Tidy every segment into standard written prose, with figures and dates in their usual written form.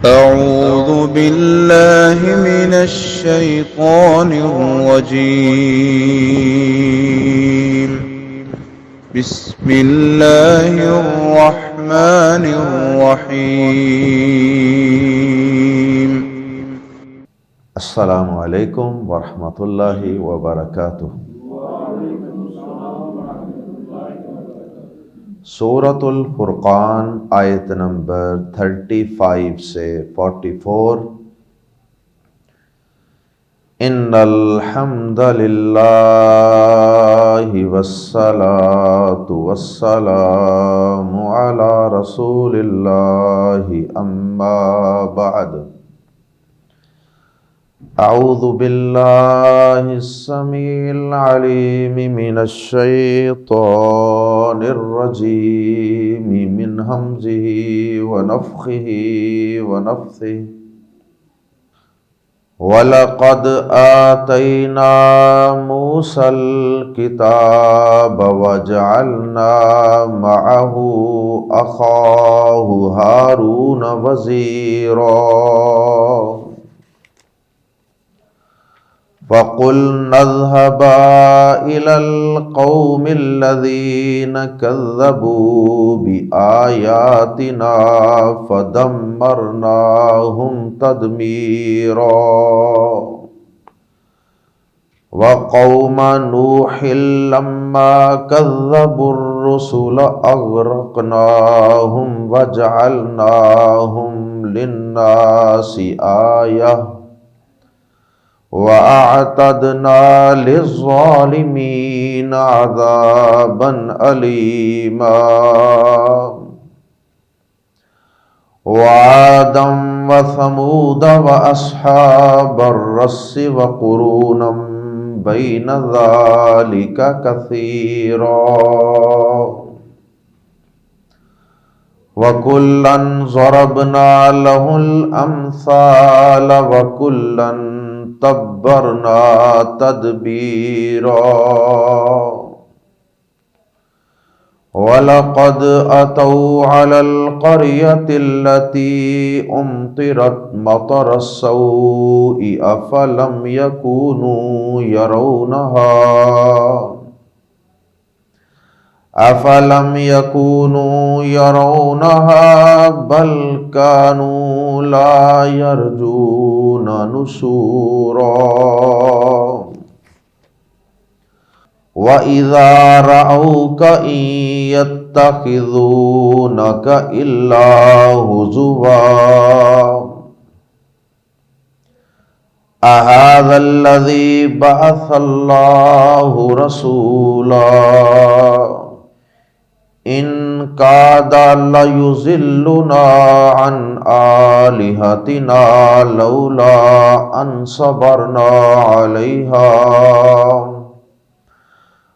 أعوذ بالله من الشيطان الرجيم. بسم الله الرحمن الرحيم. السلام علیکم ورحمۃ اللہ وبرکاتہ۔ سورۃ الفرقان آیت نمبر 35 سے 44۔ ان الحمد للہ والصلاة والسلام علی رسول اللہ اما بعد۔ اعوذ باللہ السمیع العلیم من الشیطان الرجیم من ہمزہ ونفخہ ونفثہ۔ وَلَقَدْ آتَيْنَا مُوسَى الْكِتَابَ وَجَعَلْنَا مَعَهُ أَخَاهُ هَارُونَ وَزِيرًا فَقُلْنَا اذْهَبَا إِلَى الْقَوْمِ الَّذِينَ كَذَّبُوا بِآيَاتِنَا فَدَمَّرْنَاهُمْ تَدْمِيرًا۔ وَقَوْمَ نُوحٍ لَمَّا كَذَّبُوا الرُّسُلَ أَغْرَقْنَاهُمْ وَجَعَلْنَاهُمْ لِلنَّاسِ آيَةً وَأَعْتَدْنَا لِلظَّالِمِينَ عَذَابًا أَلِيمًا۔ وَعَادًا وَثَمُودَ وَأَصْحَابَ الرَّسِّ وَقُرُونًا بَيْنَ ذَلِكَ كَثِيرًا۔ وَكُلًّا ضَرَبْنَا لَهُ الْأَمْثَالَ وَكُلًّا تَبَّرْنَا تَدْبِيرًا۔ وَلَقَدْ أَتَوْا عَلَى الْقَرْيَةِ الَّتِي أُمْطِرَتْ مَطَرَ السَّوْءِ أَفَلَمْ يَكُونُوا يَرَوْنَهَا بَلْ كَانُوا لَا يَرْجُونَ نُشُورًا۔ وَإِذَا رَأَوْكَ إِن يَتَّخِذُونَكَ إِلَّا هُزُوًا أَهَذَا الَّذِي بَعَثَ اللَّهُ رَسُولًا إِن كَادَ لَيُضِلُّنَا عَنْ آلِهَتِنَا لَوْلَا أَنْ صَبَرْنَا عَلَيْهَا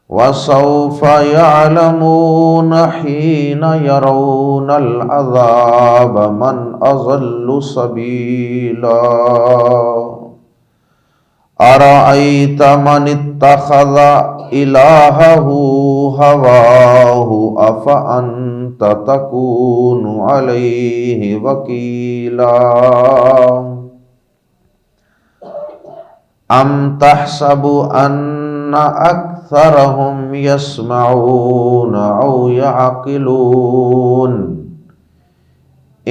وَسَوْفَ يَعْلَمُونَ حِينَ يَرَوْنَ الْعَذَابَ مَنْ أَضَلُّ سَبِيلًا۔ أَرَأَيْتَ مَنِ اتَّخَذَ إِلَٰهَهُ هَوَاهُ أَفَأَنْتَ تَكُونُ عَلَيْهِ وَكِيلًا۔ أَمْ تَحْسَبُ أَنَّ أَكْثَرَهُمْ يَسْمَعُونَ أَوْ يَعْقِلُونَ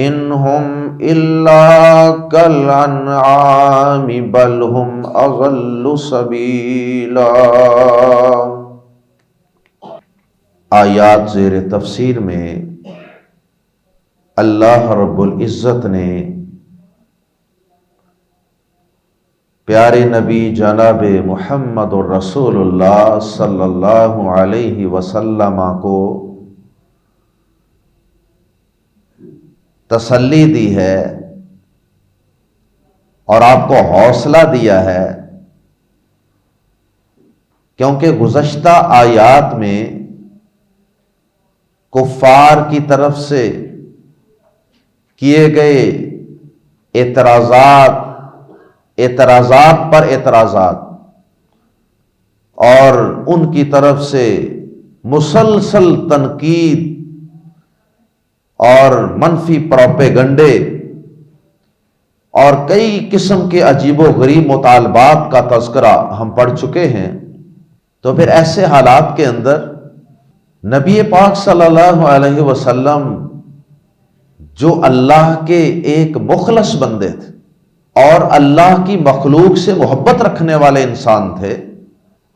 إِنْ هُمْ إِلَّا كَالْأَنْعَامِ بَلْ هُمْ أَضَلُّ سَبِيلًا۔ آیات زیر تفسیر میں اللہ رب العزت نے پیارے نبی جناب محمد الرسول اللہ صلی اللہ علیہ وسلم کو تسلی دی ہے اور آپ کو حوصلہ دیا ہے، کیونکہ گزشتہ آیات میں کفار کی طرف سے کیے گئے اعتراضات پر اعتراضات اور ان کی طرف سے مسلسل تنقید اور منفی پروپیگنڈے اور کئی قسم کے عجیب و غریب مطالبات کا تذکرہ ہم پڑھ چکے ہیں، تو پھر ایسے حالات کے اندر نبی پاک صلی اللہ علیہ وسلم جو اللہ کے ایک مخلص بندے تھے اور اللہ کی مخلوق سے محبت رکھنے والے انسان تھے،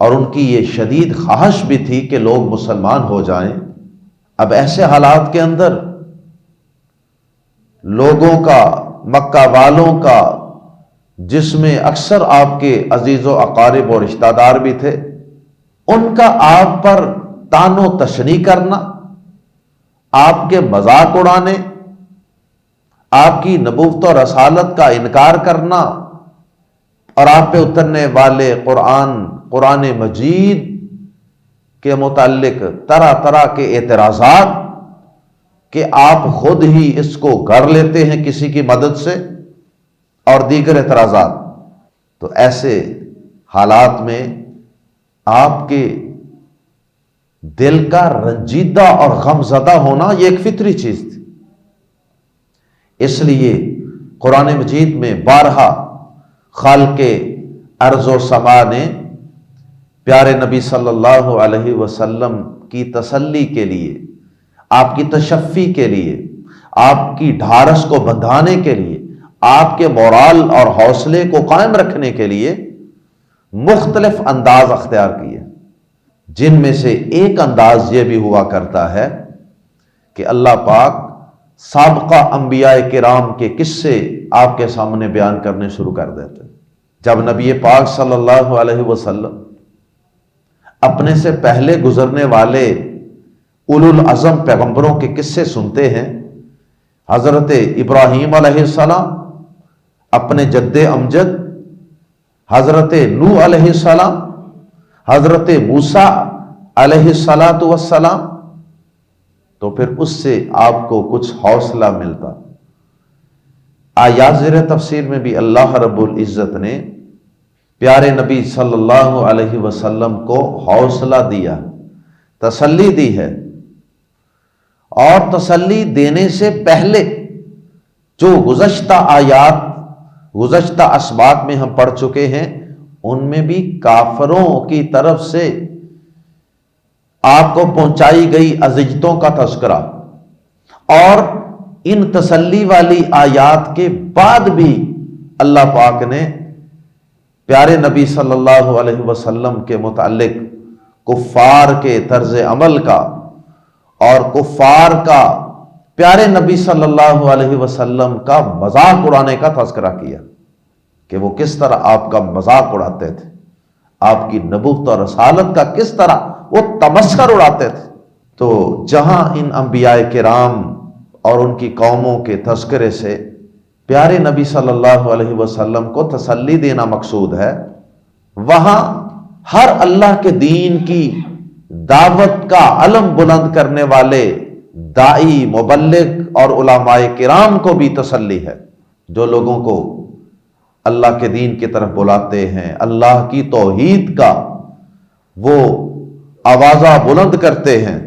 اور ان کی یہ شدید خواہش بھی تھی کہ لوگ مسلمان ہو جائیں، اب ایسے حالات کے اندر لوگوں کا، مکہ والوں کا، جس میں اکثر آپ کے عزیز و اقارب اور رشتہ دار بھی تھے، ان کا آپ پر طعن و تشنیع کرنا، آپ کے مذاق اڑانے، آپ کی نبوت و رسالت کا انکار کرنا، اور آپ پہ اترنے والے قرآن مجید کے متعلق طرح طرح کے اعتراضات کہ آپ خود ہی اس کو گھڑ لیتے ہیں کسی کی مدد سے، اور دیگر اعتراضات۔ تو ایسے حالات میں آپ کے دل کا رنجیدہ اور غم زدہ ہونا یہ ایک فطری چیز تھی۔ اس لیے قرآن مجید میں بارہا خالق ارض و سما نے پیارے نبی صلی اللہ علیہ وسلم کی تسلی کے لیے، آپ کی تشفی کے لیے، آپ کی ڈھارس کو بندھانے کے لیے، آپ کے مورال اور حوصلے کو قائم رکھنے کے لیے مختلف انداز اختیار کیے، جن میں سے ایک انداز یہ بھی ہوا کرتا ہے کہ اللہ پاک سابقہ انبیاء کرام کے قصے آپ کے سامنے بیان کرنے شروع کر دیتے۔ جب نبی پاک صلی اللہ علیہ وسلم اپنے سے پہلے گزرنے والے اولو العزم پیغمبروں کے قصے سنتے ہیں، حضرت ابراہیم علیہ السلام، اپنے جد امجد حضرت نوح علیہ السلام، حضرت موسیٰ علیہ السلام، تو پھر اس سے آپ کو کچھ حوصلہ ملتا۔ آیات زیر تفسیر میں بھی اللہ رب العزت نے پیارے نبی صلی اللہ علیہ وسلم کو حوصلہ دیا، تسلی دی ہے، اور تسلی دینے سے پہلے جو گزشتہ آیات، گزشتہ اسباق میں ہم پڑھ چکے ہیں، ان میں بھی کافروں کی طرف سے آپ کو پہنچائی گئی اذیتوں کا تذکرہ، اور ان تسلی والی آیات کے بعد بھی اللہ پاک نے پیارے نبی صلی اللہ علیہ وسلم کے متعلق کفار کے طرز عمل کا اور کفار کا پیارے نبی صلی اللہ علیہ وسلم کا مذاق اڑانے کا تذکرہ کیا کہ وہ کس طرح آپ کا مذاق اڑاتے تھے، آپ کی نبوت اور رسالت کا کس طرح وہ تمسخر اڑاتے تھے۔ تو جہاں ان انبیاء کرام اور ان کی قوموں کے تذکرے سے پیارے نبی صلی اللہ علیہ وسلم کو تسلی دینا مقصود ہے، وہاں ہر اللہ کے دین کی دعوت کا علم بلند کرنے والے داعی، مبلغ اور علماء کرام کو بھی تسلی ہے، جو لوگوں کو اللہ کے دین کی طرف بلاتے ہیں، اللہ کی توحید کا وہ آوازہ بلند کرتے ہیں،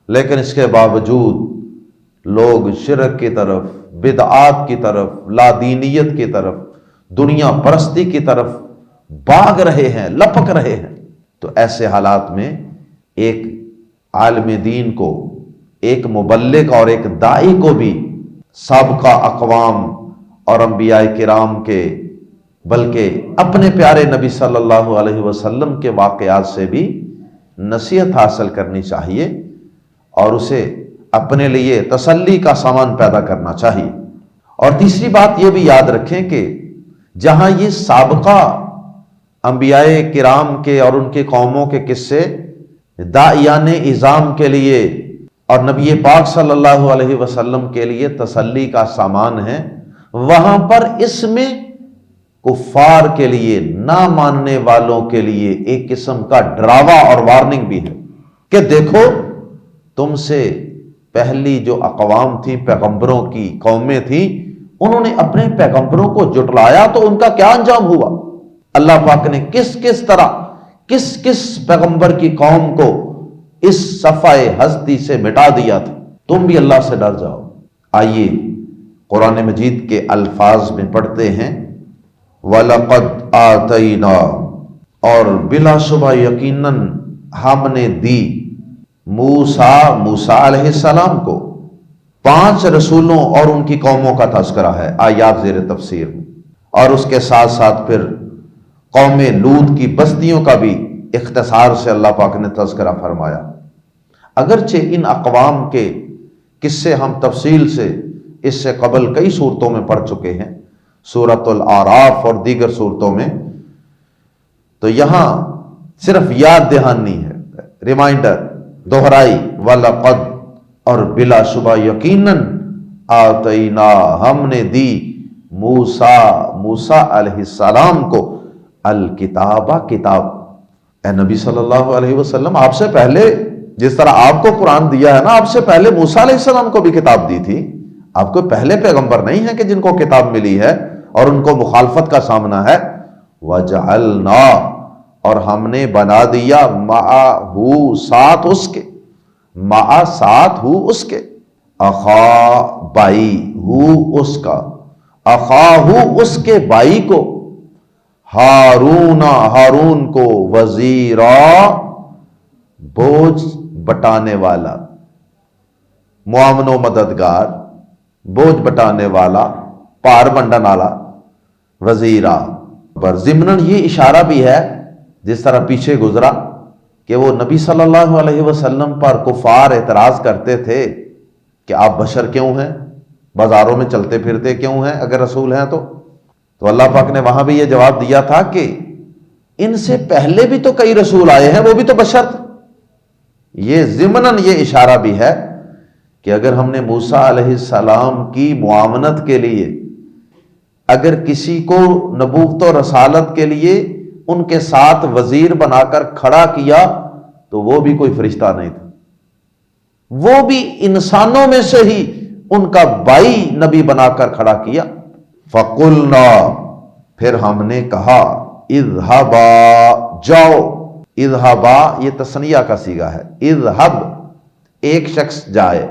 لیکن اس کے باوجود لوگ شرک کی طرف، بدعات کی طرف، لا دینیت کی طرف، دنیا پرستی کی طرف بھاگ رہے ہیں، لپک رہے ہیں۔ تو ایسے حالات میں ایک عالم دین کو، ایک مبلغ اور ایک داعی کو بھی سابقہ اقوام اور انبیاء کرام کے، بلکہ اپنے پیارے نبی صلی اللہ علیہ وسلم کے واقعات سے بھی نصیحت حاصل کرنی چاہیے، اور اسے اپنے لیے تسلی کا سامان پیدا کرنا چاہیے۔ اور تیسری بات یہ بھی یاد رکھیں کہ جہاں یہ سابقہ انبیاء کرام کے اور ان کی قوموں کے قصے داعیان اعظام کے لیے اور نبی پاک صلی اللہ علیہ وسلم کے لیے تسلی کا سامان ہے، وہاں پر اس میں کفار کے لیے، نہ ماننے والوں کے لیے ایک قسم کا ڈراوا اور وارننگ بھی ہے کہ دیکھو، تم سے پہلی جو اقوام تھی، پیغمبروں کی قومیں تھیں، انہوں نے اپنے پیغمبروں کو جھٹلایا تو ان کا کیا انجام ہوا؟ اللہ پاک نے کس کس طرح کس پیغمبر کی قوم کو اس صفحہ ہستی سے مٹا دیا تھا۔ تم بھی اللہ سے ڈر جاؤ۔ آئیے قرآن مجید کے الفاظ میں پڑھتے ہیں وَلَقَدْ آتَيْنَا، اور بلا شبہ یقیناً ہم نے دی موسیٰ علیہ السلام کو 5 رسولوں اور ان کی قوموں کا تذکرہ ہے آیات زیر تفسیر میں، اور اس کے ساتھ ساتھ پھر قوم لوط کی بستیوں کا بھی اختصار سے اللہ پاک نے تذکرہ فرمایا۔ اگرچہ ان اقوام کے قصے ہم تفصیل سے اس سے قبل کئی صورتوں میں پڑھ چکے ہیں، سورۃ الاعراف اور دیگر صورتوں میں، تو یہاں صرف یاد دہانی ہے، ریمائنڈر، دہرائی، وَلَقَدْ، اور بلا شبہ یقیناً، آتینا، ہم نے دی موسیٰ علیہ السلام کو الکتاب، کتاب۔ اے نبی صلی اللہ علیہ وسلم، آپ سے پہلے جس طرح آپ کو قرآن دیا ہے نا، آپ سے پہلے موسیٰ علیہ السلام کو بھی کتاب دی تھی۔ آپ کو پہلے پیغمبر نہیں ہیں کہ جن کو کتاب ملی ہے اور ان کو مخالفت کا سامنا ہے۔ وَجَعَلْنَا، اور ہم نے بنا دیا مَعَهُ، ساتھ اس کے، مَعَ، ساتھ ہو اس کے، اخا، بھائی، ہو اس کا، اخاہو، اس کے بھائی کو، ہارون، ہارون کو، وزیرا، بوجھ بٹانے والا، معاون و مددگار، بوجھ بٹانے والا، پار بنڈن والا، وزیرا۔ پر ضمناً یہ اشارہ بھی ہے، جس طرح پیچھے گزرا، کہ وہ نبی صلی اللہ علیہ وسلم پر کفار اعتراض کرتے تھے کہ آپ بشر کیوں ہیں، بازاروں میں چلتے پھرتے کیوں ہیں اگر رسول ہیں تو اللہ پاک نے وہاں بھی یہ جواب دیا تھا کہ ان سے پہلے بھی تو کئی رسول آئے ہیں، وہ بھی تو بشر تھے۔ یہ ضمناً یہ اشارہ بھی ہے کہ اگر ہم نے موسیٰ علیہ السلام کی معاونت کے لیے اگر کسی کو نبوت و رسالت کے لیے ان کے ساتھ وزیر بنا کر کھڑا کیا تو وہ بھی کوئی فرشتہ نہیں تھا، وہ بھی انسانوں میں سے ہی ان کا بھائی نبی بنا کر کھڑا کیا۔ فَقُلْنَا، پھر ہم نے کہا، اذهبا، جاؤ، اذهبا یہ تثنیہ کا صیغہ ہے، اذهب ایک شخص جائے،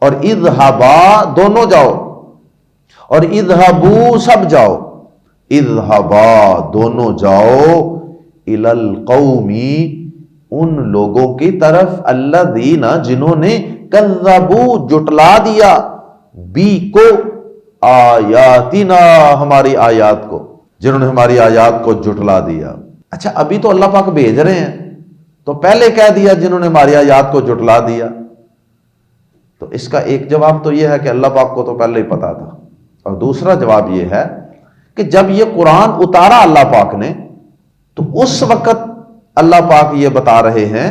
اور اذهبا دونوں جاؤ، اور اذهبوا سب جاؤ، اذهبا دونوں جاؤ، الی القوم ان لوگوں کی طرف، الذین جنہوں نے کذبوا جٹلا دیا، بی کو، آیاتنا ہماری آیات کو، جنہوں نے ہماری آیات کو جٹلا دیا۔ اچھا ابھی تو اللہ پاک بھیج رہے ہیں، تو پہلے کہہ دیا جنہوں نے ہماری آیات کو جٹلا دیا، تو اس کا ایک جواب تو یہ ہے کہ اللہ پاک کو تو پہلے ہی پتا تھا، اور دوسرا جواب یہ ہے کہ جب یہ قرآن اتارا اللہ پاک نے تو اس وقت اللہ پاک یہ بتا رہے ہیں،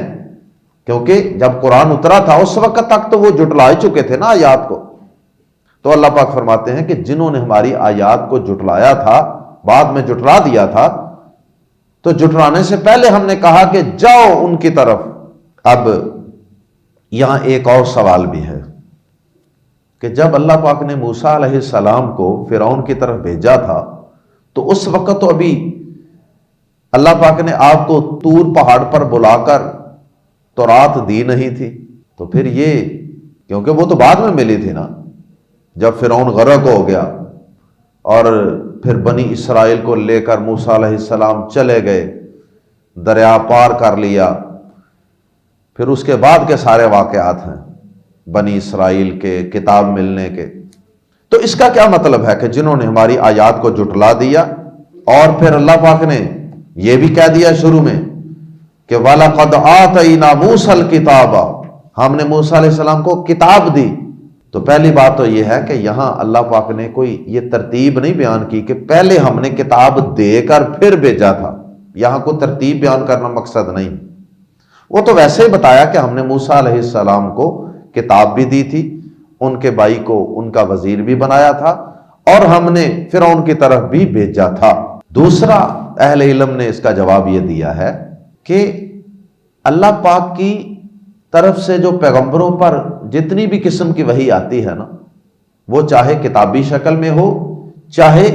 کیونکہ جب قرآن اترا تھا اس وقت تک تو وہ جٹلا ہی چکے تھے نا آیات کو، تو اللہ پاک فرماتے ہیں کہ جنہوں نے ہماری آیات کو جٹلایا تھا، بعد میں جٹلا دیا تھا، تو جٹلانے سے پہلے ہم نے کہا کہ جاؤ ان کی طرف۔ اب یہاں ایک اور سوال بھی ہے کہ جب اللہ پاک نے موسیٰ علیہ السلام کو فرعون کی طرف بھیجا تھا تو اس وقت تو ابھی اللہ پاک نے آپ کو طور پہاڑ پر بلا کر تورات دی نہیں تھی، تو پھر یہ، کیونکہ وہ تو بعد میں ملی تھی نا، جب فرعون غرق ہو گیا اور پھر بنی اسرائیل کو لے کر موسیٰ علیہ السلام چلے گئے، دریا پار کر لیا، پھر اس کے بعد کے سارے واقعات ہیں بنی اسرائیل کے کتاب ملنے کے۔ تو اس کا کیا مطلب ہے کہ جنہوں نے ہماری آیات کو جٹلا دیا، اور پھر اللہ پاک نے یہ بھی کہہ دیا شروع میں کہ وَلَقَدْ آتَيْنَا مُوسَى الْكِتَابَ، ہم نے موسیٰ علیہ السلام کو کتاب دی۔ تو پہلی بات تو یہ ہے کہ یہاں اللہ پاک نے کوئی یہ ترتیب نہیں بیان کی کہ پہلے ہم نے کتاب دے کر پھر بھیجا تھا، یہاں کوئی ترتیب بیان کرنا مقصد نہیں، وہ تو ویسے ہی بتایا کہ ہم نے موسیٰ علیہ السلام کو کتاب بھی دی تھی، ان کے بھائی کو ان کا وزیر بھی بنایا تھا، اور ہم نے فرعون کی طرف بھی بھیجا تھا۔ دوسرا اہل علم نے اس کا جواب یہ دیا ہے کہ اللہ پاک کی طرف سے جو پیغمبروں پر جتنی بھی قسم کی وحی آتی ہے نا، وہ چاہے کتابی شکل میں ہو چاہے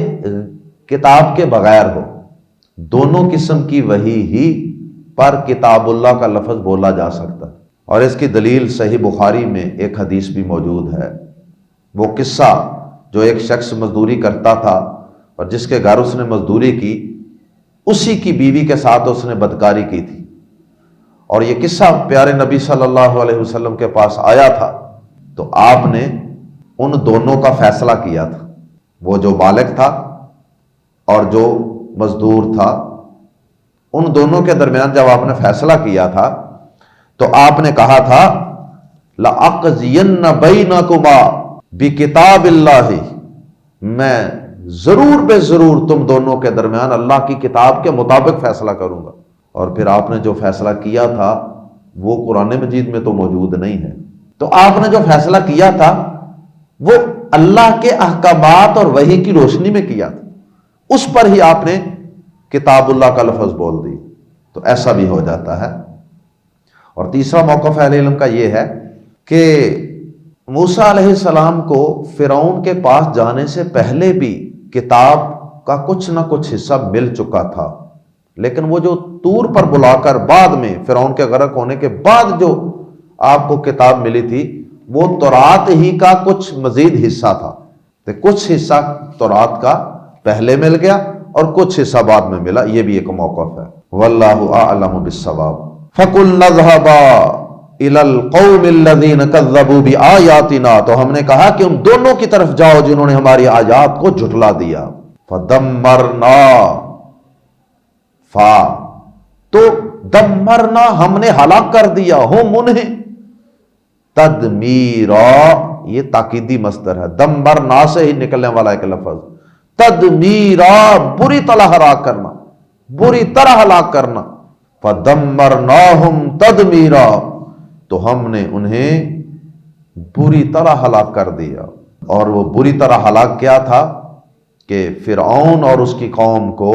کتاب کے بغیر ہو، دونوں قسم کی وحی ہی پر کتاب اللہ کا لفظ بولا جا سکتا ہے۔ اور اس کی دلیل صحیح بخاری میں ایک حدیث بھی موجود ہے، وہ قصہ جو ایک شخص مزدوری کرتا تھا اور جس کے گھر اس نے مزدوری کی، اسی کی بیوی کے ساتھ اس نے بدکاری کی تھی، اور یہ قصہ پیارے نبی صلی اللہ علیہ وسلم کے پاس آیا تھا، تو آپ نے ان دونوں کا فیصلہ کیا تھا، وہ جو بالغ تھا اور جو مزدور تھا، ان دونوں کے درمیان جب آپ نے فیصلہ کیا تھا تو آپ نے کہا تھا لَأَقْضِيَنَّ بَيْنَكُمَا بِكِتَابِ اللَّهِ، میں ضرور بے ضرور تم دونوں کے درمیان اللہ کی کتاب کے مطابق فیصلہ کروں گا۔ اور پھر آپ نے جو فیصلہ کیا تھا وہ قرآن مجید میں تو موجود نہیں ہے، تو آپ نے جو فیصلہ کیا تھا وہ اللہ کے احکامات اور وحی کی روشنی میں کیا تھا، اس پر ہی آپ نے کتاب اللہ کا لفظ بول دی، تو ایسا بھی ہو جاتا ہے۔ اور تیسرا موقف اہل علم کا یہ ہے کہ موسیٰ علیہ السلام کو فرعون کے پاس جانے سے پہلے بھی کتاب کا کچھ نہ کچھ حصہ مل چکا تھا، لیکن وہ جو طور پر بلا کر بعد میں فرعون کے غرق ہونے کے بعد جو آپ کو کتاب ملی تھی، وہ تورات ہی کا کچھ مزید حصہ تھا، تو کچھ حصہ تورات کا پہلے مل گیا اور کچھ حصہ بعد میں ملا، یہ بھی ایک موقف ہے۔ واللہ اعلم بالصواب۔ فَقُلْنَا اذْهَبَا إِلَى الْقَوْمِ الَّذِينَ كَذَّبُوا بِآيَاتِنَا، تو ہم نے کہا کہ ان دونوں کی طرف جاؤ جنہوں نے ہماری آیات کو جھٹلا دیا۔ فَدَمَّرْنَا، تو دمرنا ہم نے ہلاک کر دیا، ہم انہیں، تدمیرا، یہ تاکیدی مصدر ہے، دمرنا سے ہی نکلنے والا ایک لفظ، تدمیرا، بری طرح ہلاک کرنا، بری طرح ہلاک کرنا۔ فدمرناہم تدمیرا، تو ہم نے انہیں بری طرح ہلاک کر دیا۔ اور وہ بری طرح ہلاک کیا تھا کہ فرعون اور اس کی قوم کو،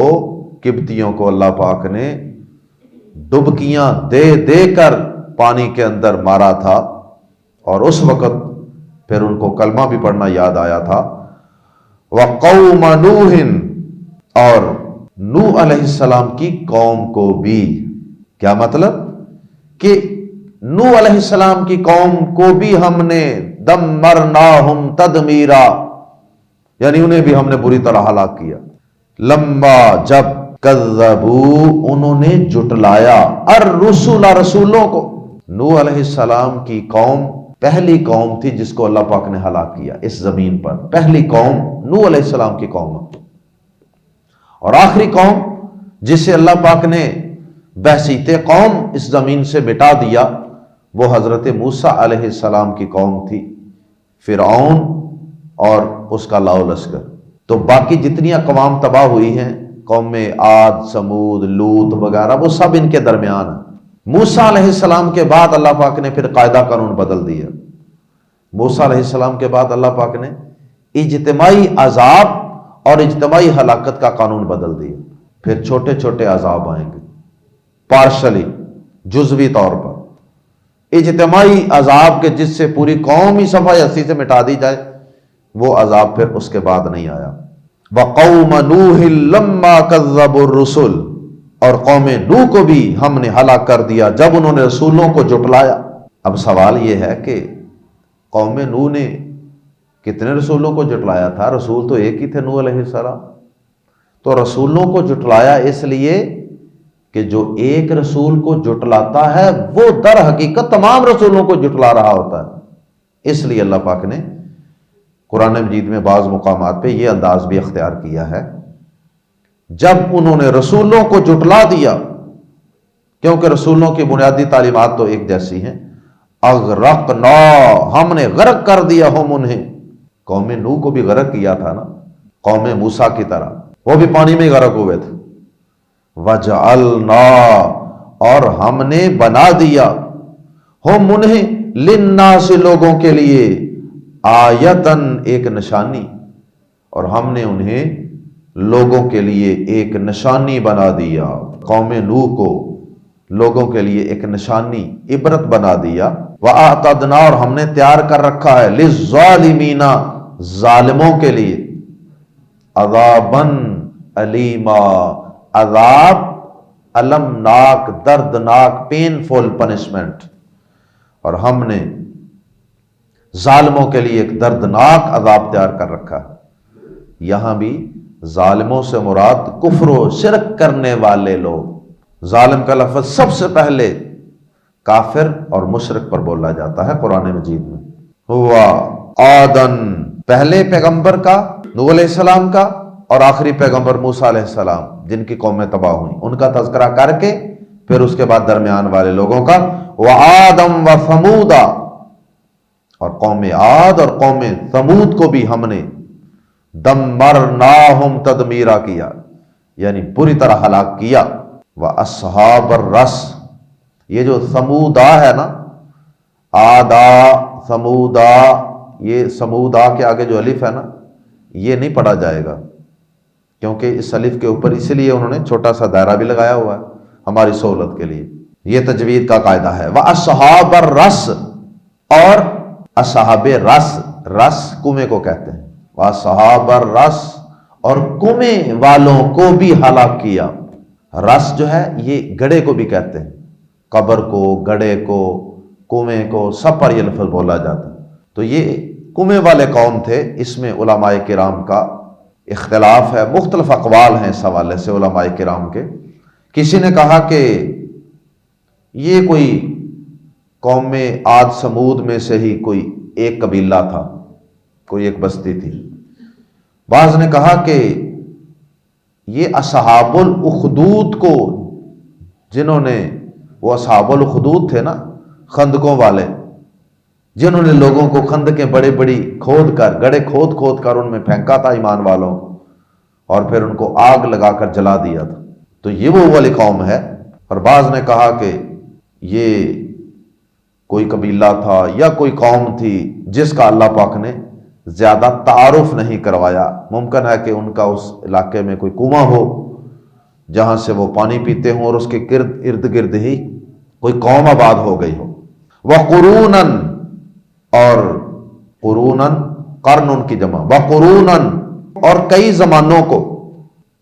قبطیوں کو اللہ پاک نے ڈبکیاں دے دے کر پانی کے اندر مارا تھا، اور اس وقت پھر ان کو کلمہ بھی پڑھنا یاد آیا تھا۔ وَقَوْمَ نُوحٍ، اور نوح علیہ السلام کی قوم کو بھی۔ کیا مطلب؟ کہ نوح علیہ السلام کی قوم کو بھی ہم نے دمرناہم تدمیرا، یعنی انہیں بھی ہم نے بری طرح ہلاک کیا۔ لما، جب، کذبوا، انہوں نے جھٹلایا، الرسل، رسولوں کو۔ نوح علیہ السلام کی قوم پہلی قوم تھی جس کو اللہ پاک نے ہلاک کیا اس زمین پر، پہلی قوم نوح علیہ السلام کی قوم، اور آخری قوم جسے اللہ پاک نے بحثیت قوم اس زمین سے مٹا دیا وہ حضرت موسیٰ علیہ السلام کی قوم تھی، فرعون اور اس کا لاؤ لشکر۔ تو باقی جتنی اقوام تباہ ہوئی ہیں، قوم عاد، سمود، لوط وغیرہ، وہ سب ان کے درمیان ہیں۔ موسیٰ علیہ السلام کے بعد اللہ پاک نے پھر قاعدہ قانون بدل دیا۔ موسیٰ علیہ السلام کے بعد اللہ پاک نے اجتماعی عذاب اور اجتماعی ہلاکت کا قانون بدل دیا۔ پھر چھوٹے چھوٹے عذاب آئیں گے، پارشلی، جزوی طور پر۔ اجتماعی عذاب کے جس سے پوری قوم ہی صفحہ ہستی سے مٹا دی جائے، وہ عذاب پھر اس کے بعد نہیں آیا۔ وَقَوْمَ نُوحٍ لَمَّا كَذَّبُوا الرُّسُلَ، اور قوم نوح کو بھی ہم نے ہلاک کر دیا جب انہوں نے رسولوں کو جھٹلایا۔ اب سوال یہ ہے کہ قوم نوح نے کتنے رسولوں کو جھٹلایا تھا؟ رسول تو ایک ہی تھے، نوح علیہ السلام۔ تو رسولوں کو جھٹلایا اس لیے کہ جو ایک رسول کو جھٹلاتا ہے وہ در حقیقت تمام رسولوں کو جھٹلا رہا ہوتا ہے۔ اس لیے اللہ پاک نے قرآن مجید میں بعض مقامات پہ یہ انداز بھی اختیار کیا ہے، جب انہوں نے رسولوں کو جھٹلا دیا، کیونکہ رسولوں کی بنیادی تعلیمات تو ایک جیسی ہیں، اغرقنا، ہم نے غرق کر دیا ہم انہیں۔ قوم نوح کو بھی غرق کیا تھا نا، قوم موسیٰ کی طرح، وہ بھی پانی میں غرق ہوئے تھے۔ وجعلنا، اور ہم نے بنا دیا، ہم انہیں، للناس، لوگوں کے لیے، آیتن، ایک نشانی، اور ہم نے انہیں لوگوں کے لیے ایک نشانی بنا دیا۔ قوم نوح کو لوگوں کے لیے ایک نشانی، عبرت بنا دیا۔ وَأَعْتَدْنَا، اور ہم نے تیار کر رکھا ہے، لِلظَّالِمِينَ، ظالموں کے لیے، عذابًا علیما، عذاب المناک، دردناک، پینفل پنشمنٹ۔ اور ہم نے ظالموں کے لیے ایک دردناک عذاب تیار کر رکھا ہے۔ یہاں بھی ظالموں سے مراد کفر و شرک کرنے والے لوگ۔ ظالم کا لفظ سب سے پہلے کافر اور مشرک پر بولا جاتا ہے قرآن مجید میں۔ ہوا آدن، پہلے پیغمبر کا نوح علیہ السلام کا، اور آخری پیغمبر موسیٰ علیہ السلام جن کی قومیں تباہ ہوئیں، ان کا تذکرہ کر کے پھر اس کے بعد درمیان والے لوگوں کا وَعَادًا وَثَمُودًا، اور قوم عاد اور قوم ثمود کو بھی ہم نے دمرناہم تدمیرا کیا، یعنی بری طرح ہلاک کیا۔ وَأَصْحَابَ الرَّسِّ، یہ جو ثمودا ہے نا، آدا ثمودا، یہ ثمودا کے آگے جو الف ہے نا، یہ نہیں پڑھا جائے گا، کیونکہ اس الف کے اوپر اسی لیے انہوں نے چھوٹا سا دائرہ بھی لگایا ہوا ہے ہماری سہولت کے لیے، یہ تجوید کا قاعدہ ہے۔ وَأَصْحَابَ الرَّسِّ، اور اصحاب رس، رس کنویں کو کہتے ہیں، وَأَصْحَابَ الرَّسِّ، اور کنویں والوں کو بھی ہلاک کیا۔ رس جو ہے یہ گڑھے کو بھی کہتے ہیں، قبر کو، گڑھے کو، کنویں کو، سب پر یہ لفظ بولا جاتا ہے۔ تو یہ کنویں والے قوم تھے۔ اس میں علماء کرام کا اختلاف ہے، مختلف اقوال ہیں اس حوالے سے علماء کرام کے۔ کسی نے کہا کہ یہ کوئی قوم عاد سمود میں سے ہی کوئی ایک قبیلہ تھا، کوئی ایک بستی تھی۔ بعض نے کہا کہ یہ اصحاب الاخدود کو، جنہوں نے، وہ اصحاب الاخدود تھے نا خندقوں والے، جنہوں نے لوگوں کو خندقیں بڑی بڑی کھود کر، گڑھے کھود کھود کر ان میں پھینکا تھا ایمان والوں کو، اور پھر ان کو آگ لگا کر جلا دیا تھا، تو یہ وہ والی قوم ہے۔ اور بعض نے کہا کہ یہ کوئی قبیلہ تھا یا کوئی قوم تھی جس کا اللہ پاک نے زیادہ تعارف نہیں کروایا۔ ممکن ہے کہ ان کا اس علاقے میں کوئی کنواں ہو جہاں سے وہ پانی پیتے ہوں، اور اس کے ارد گرد ہی کوئی قوم آباد ہو گئی ہو۔ وَقُرُونًا، اور قروناً قرن ان کی جمع، وَقُرُونًا، اور کئی زمانوں کو۔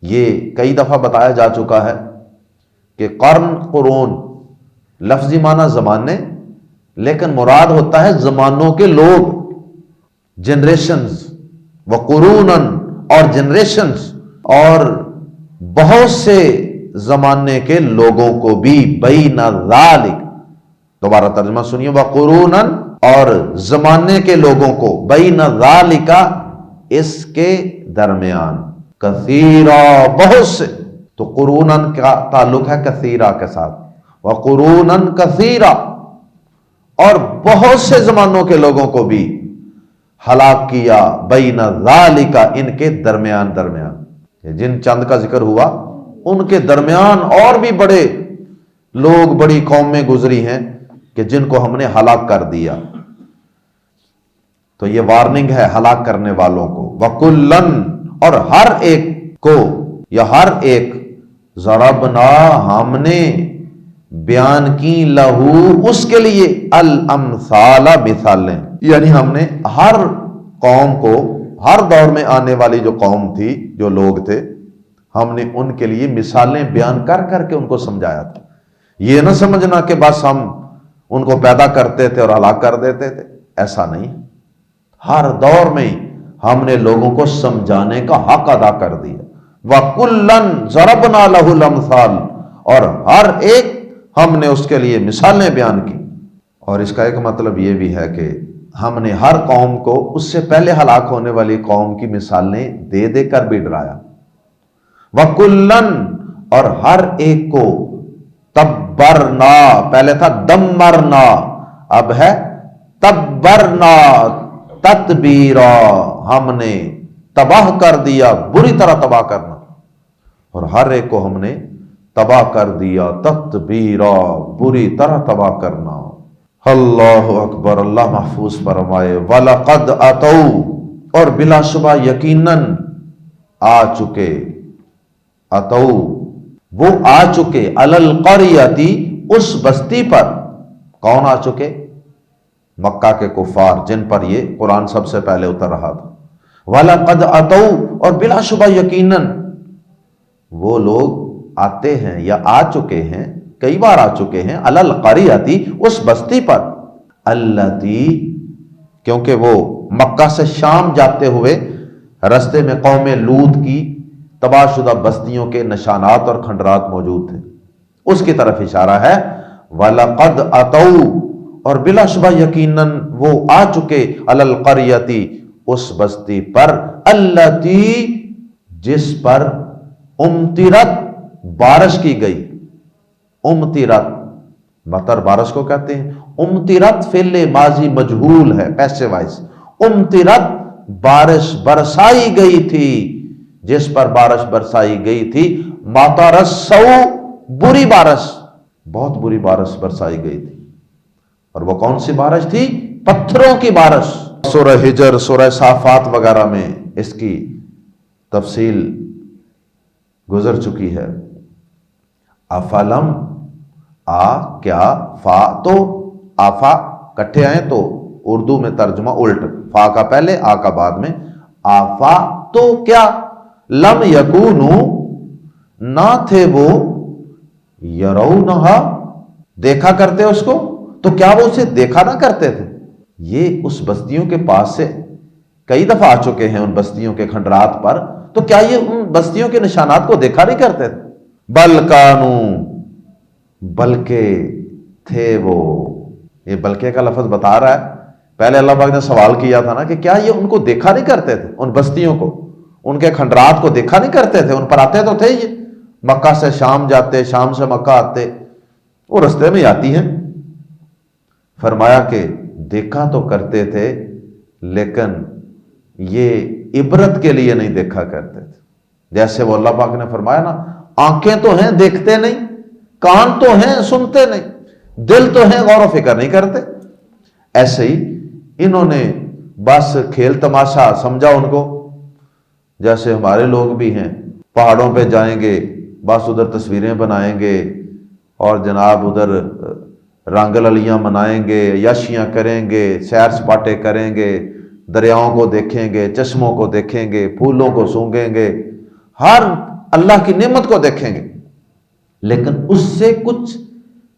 یہ کئی دفعہ بتایا جا چکا ہے کہ قرن، قرون لفظی معنی زمانے، لیکن مراد ہوتا ہے زمانوں کے لوگ، جنریشنز، وقرونن، اور جنریشنز، اور بہت سے زمانے کے لوگوں کو بھی، بین ذالک، دوبارہ ترجمہ سنیے، وقرونن، اور زمانے کے لوگوں کو، بین ذالک، اس کے درمیان، کثیرا، بہت سے، تو قرونن کا تعلق ہے کثیرا کے ساتھ، وقرونن کثیرا، اور بہت سے زمانوں کے لوگوں کو بھی ہلاک کیا، بین ذالک، ان کے درمیان درمیان، جن چند کا ذکر ہوا ان کے درمیان اور بھی بڑے لوگ، بڑی قومیں گزری ہیں کہ جن کو ہم نے ہلاک کر دیا۔ تو یہ وارننگ ہے ہلاک کرنے والوں کو۔ وَكُلًّا، اور ہر ایک کو یا ہر ایک، ضربنا، ہم نے بیان کی، لہو، اس کے لیے، الامثال، مثالیں، یعنی ہم نے ہر قوم کو، ہر دور میں آنے والی جو قوم تھی، جو لوگ تھے، ہم نے ان کے لیے مثالیں بیان کر کر کے ان کو سمجھایا تھا۔ یہ نہ سمجھنا کہ بس ہم ان کو پیدا کرتے تھے اور ہلاک کر دیتے تھے، ایسا نہیں۔ ہر دور میں ہم نے لوگوں کو سمجھانے کا حق ادا کر دیا۔ وَكُلًّا ضَرَبْنَا لَهُ الْأَمْثَالَ، اور ہر ایک ہم نے اس کے لیے مثالیں بیان کی۔ اور اس کا ایک مطلب یہ بھی ہے کہ ہم نے ہر قوم کو اس سے پہلے ہلاک ہونے والی قوم کی مثالیں دے دے کر بھی ڈرایا۔ وَكُلًّا، اور ہر ایک کو، تبرنا، پہلے تھا دمرنا، اب ہے تبرنا، تتبیرا، ہم نے تباہ کر دیا، بری طرح تباہ کرنا، اور ہر ایک کو ہم نے تباہ کر دیا، تتبیرا، بری طرح تباہ کرنا۔ اللہ اکبر، اللہ محفوظ فرمائے۔ وَلَقَدْ أَتَوْا، اور بلا شبہ یقیناً آ چکے، اتو، وہ آ چکے، علی القریۃ، اس بستی پر۔ کون آ چکے؟ مکہ کے کفار، جن پر یہ قرآن سب سے پہلے اتر رہا تھا۔ وَلَقَدْ أَتَوْا، اور بلا شبہ یقیناً وہ لوگ آتے ہیں یا آ چکے ہیں، کئی بار آ چکے ہیں، علی القریۃ، اس بستی پر، التی، کیونکہ وہ مکہ سے شام جاتے ہوئے رستے میں قوم لوط کی تباہ شدہ بستیوں کے نشانات اور کھنڈرات موجود تھے، اس کی طرف اشارہ ہے۔ وَلَقَدْ أَتَوْا، اور بلا شبہ یقیناً وہ آ چکے، عَلَى الْقَرْيَةِ، اس بستی پر، الَّتِي، جس پر، امطرت، بارش کی گئی۔ امطرت، مطر بارش کو کہتے ہیں۔ امطرت فعل ماضی مجہول ہے، پیسے وائز۔ امطرت، بارش برسائی گئی تھی، جس پر بارش برسائی گئی تھی، مطر السوء، بری بارش، بہت بری بارش برسائی گئی تھی۔ اور وہ کون سی بارش تھی؟ پتھروں کی بارش۔ سورہ ہجر، سورہ صافات وغیرہ میں اس کی تفصیل گزر چکی ہے۔ افلم، کیا، فا تو آفا کٹھے آئیں تو اردو میں ترجمہ الٹ، فا کا پہلے آ کا بعد میں، آفا تو کیا، لم یکونو، نہ تھے وہ، یرونہا، دیکھا کرتے اس کو، تو کیا وہ اسے دیکھا نہ کرتے تھے؟ یہ اس بستیوں کے پاس سے کئی دفعہ آ چکے ہیں، ان بستیوں کے کھنڈرات پر، تو کیا یہ ان بستیوں کے نشانات کو دیکھا نہیں کرتے تھے؟ بل کانو، بلکہ تھے وہ، یہ بلکہ کا لفظ بتا رہا ہے، پہلے اللہ پاک نے سوال کیا تھا نا کہ کیا یہ ان کو دیکھا نہیں کرتے تھے، ان بستیوں کو، ان کے کھنڈرات کو دیکھا نہیں کرتے تھے؟ ان پر آتے تو تھے، یہ مکہ سے شام جاتے، شام سے مکہ آتے، وہ رستے میں آتی ہیں۔ فرمایا کہ دیکھا تو کرتے تھے، لیکن یہ عبرت کے لیے نہیں دیکھا کرتے تھے۔ جیسے وہ اللہ پاک نے فرمایا نا، آنکھیں تو ہیں دیکھتے نہیں، کان تو ہیں سنتے نہیں، دل تو ہیں غور و فکر نہیں کرتے، ایسے ہی انہوں نے بس کھیل تماشا سمجھا ان کو۔ جیسے ہمارے لوگ بھی ہیں، پہاڑوں پہ جائیں گے، بس ادھر تصویریں بنائیں گے، اور جناب ادھر رنگ للیاں منائیں گے، یاشیاں کریں گے، سیر سپاٹے کریں گے، دریاؤں کو دیکھیں گے، چشموں کو دیکھیں گے، پھولوں کو سونگیں گے، ہر اللہ کی نعمت کو دیکھیں گے، لیکن اس سے کچھ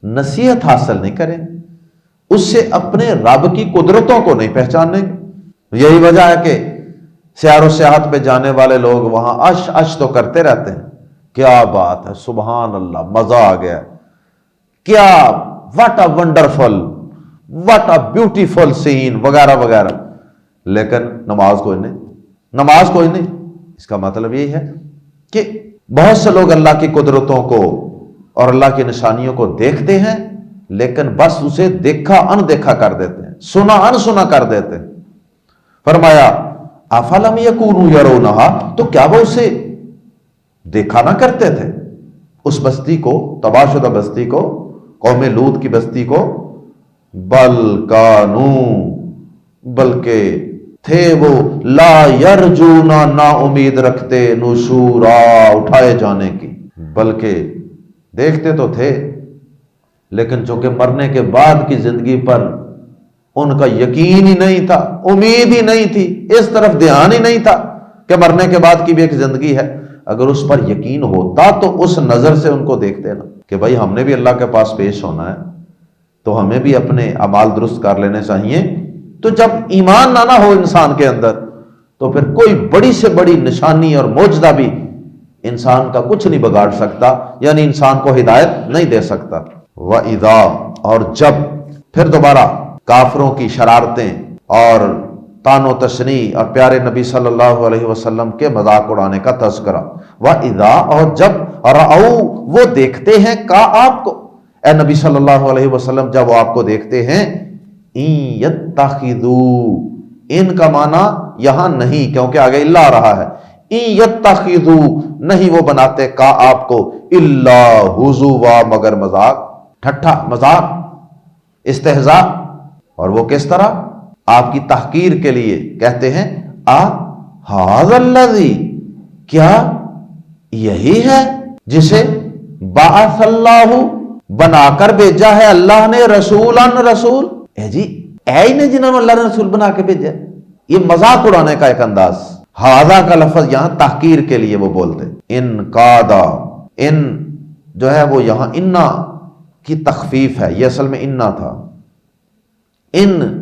نصیحت حاصل نہیں کریں گے، اس سے اپنے رب کی قدرتوں کو نہیں پہچانیں گے۔ یہی وجہ ہے کہ سیر و سیاحت پہ جانے والے لوگ وہاں عش عش تو کرتے رہتے ہیں، کیا بات ہے، سبحان اللہ، مزہ آ گیا، کیا، what a wonderful, what a beautiful scene, وغیرہ وغیرہ، لیکن نماز کوئی نہیں، نماز کوئی نہیں۔ اس کا مطلب یہی ہے کہ بہت سے لوگ اللہ کی قدرتوں کو اور اللہ کی نشانیوں کو دیکھتے ہیں، لیکن بس اسے دیکھا اندیکھا کر دیتے ہیں، سنا انسنا کر دیتے ہیں۔ فرمایا افلم یکونوا یرونہا، تو کیا وہ اسے دیکھا نہ کرتے تھے، اس بستی کو، تباہ شدہ بستی کو، قوم لوط کی بستی کو؟ بل کانو، بلکہ تھے وہ، لا یرجونا، نا امید رکھتے، نشورا، اٹھائے جانے کی، بلکہ دیکھتے تو تھے، لیکن چونکہ مرنے کے بعد کی زندگی پر ان کا یقین ہی نہیں تھا، امید ہی نہیں تھی، اس طرف دھیان ہی نہیں تھا کہ مرنے کے بعد کی بھی ایک زندگی ہے۔ اگر اس پر یقین ہوتا تو اس نظر سے ان کو دیکھتے نا کہ بھائی ہم نے بھی اللہ کے پاس پیش ہونا ہے، تو ہمیں بھی اپنے اعمال درست کر لینے چاہیے۔ تو جب ایمان نہ ہو انسان کے اندر، تو پھر کوئی بڑی سے بڑی نشانی اور معجزہ بھی انسان کا کچھ نہیں بگاڑ سکتا، یعنی انسان کو ہدایت نہیں دے سکتا۔ وَإِذَا، اور جب، پھر دوبارہ کافروں کی شرارتیں اور طعن و تشنیع اور پیارے نبی صلی اللہ علیہ وسلم کے مذاق اڑانے کا تذکرہ۔ وَإِذَا، اور جب، رَأَوْا، وہ دیکھتے ہیں، کا آپ کو، اے نبی صلی اللہ علیہ وسلم، جب وہ آپ کو دیکھتے ہیں، اِن یتخذوا، ان کا معنی یہاں نہیں، کیونکہ آگے اللہ آ رہا ہے، اِن یتخذوا، نہیں وہ بناتے، کا آپ کو، الا ہزوا، مگر مذاق، ٹھٹھا، مذاق، استہزاء۔ اور وہ کس طرح؟ آپ کی تحقیر کے لیے کہتے ہیں، ھذا الذی، کیا یہی ہے جسے بعث اللہ، بنا کر بھیجا ہے اللہ نے، رسولن، رسول، اے جی اے ہی نے جنہوں نے اللہ نے رسول بنا کے بھیجا۔ یہ مذاق اڑانے کا ایک انداز۔ ھذا کا لفظ یہاں تحقیر کے لیے وہ بولتے، ان کادا، ان جو ہے وہ یہاں انا کی تخفیف ہے، یہ اصل میں انا تھا، ان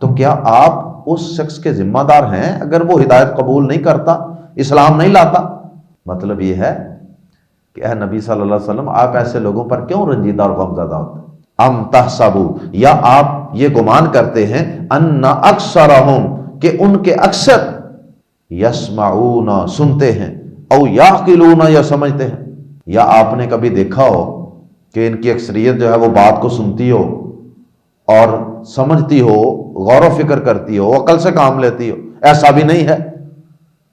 تو کیا آپ اس شخص کے ذمہ دار ہیں اگر وہ ہدایت قبول نہیں کرتا، اسلام نہیں لاتا؟ مطلب یہ ہے کہ اے نبی صلی اللہ علیہ وسلم، آپ ایسے لوگوں پر کیوں رنجیدہ اور غمزدہ ہوتے ہیں؟ ام تحسبوا، یا آپ یہ گمان کرتے ہیں، ان اکثرہم، کہ ان کے اکثر، یسمعون، سنتے ہیں، او یعقلون، یا سمجھتے ہیں؟ یا آپ نے کبھی دیکھا ہو کہ ان کی اکثریت جو ہے وہ بات کو سنتی ہو اور سمجھتی ہو، غور و فکر کرتی ہو، عقل سے کام لیتی ہو؟ ایسا بھی نہیں ہے۔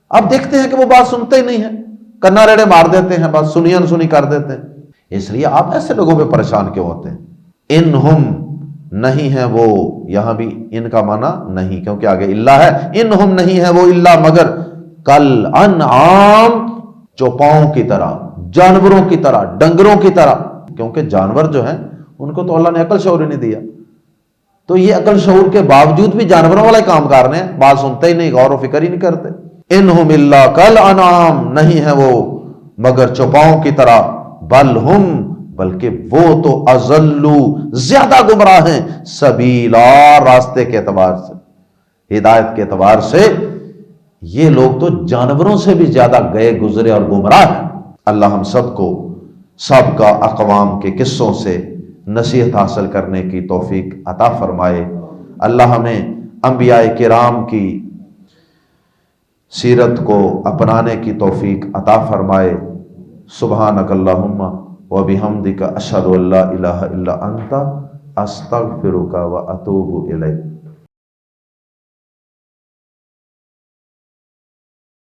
اب دیکھتے ہیں کہ وہ بات سنتے ہی نہیں ہیں، کنا ریڑے مار دیتے ہیں، بات سنی انسنی کر دیتے ہیں۔ اس لیے آپ ایسے لوگوں پہ پریشان کیوں ہوتے ہیں؟ انہم، نہیں ہے وہ، یہاں بھی ان کا معنی نہیں، کیونکہ آگے اللہ ہے، انہم نہیں ہے وہ، اللہ مگر، کل انعام، چوپاؤں کی طرح، جانوروں کی طرح، ڈنگروں کی طرح، کیونکہ جانور جو ہیں ان کو تو اللہ نے عقل شعور ہی نہیں دیا، تو یہ عقل شعور کے باوجود بھی جانوروں والا کام کر رہے ہیں، بات سنتے ہی نہیں، غور و فکر ہی نہیں کرتے۔ انہم الا کل انعام، نہیں ہے وہ مگر چوپاؤں کی طرح، بل ہم، بلکہ وہ تو اضلوا، زیادہ گمراہ ہیں، سبیلا، راستے کے اعتبار سے، ہدایت کے اعتبار سے یہ لوگ تو جانوروں سے بھی زیادہ گئے گزرے اور گمراہ ہیں۔ اللہ ہم سب کو سابقہ اقوام کے قصوں سے نصیحت حاصل کرنے کی توفیق عطا فرمائے۔ اللہ ہمیں انبیاء کرام کی سیرت کو اپنانے کی توفیق عطا فرمائے۔ سبحانک اللہم و بحمدک، اشہد ان لا الہ الا انت، استغفرک و اتوب الیک۔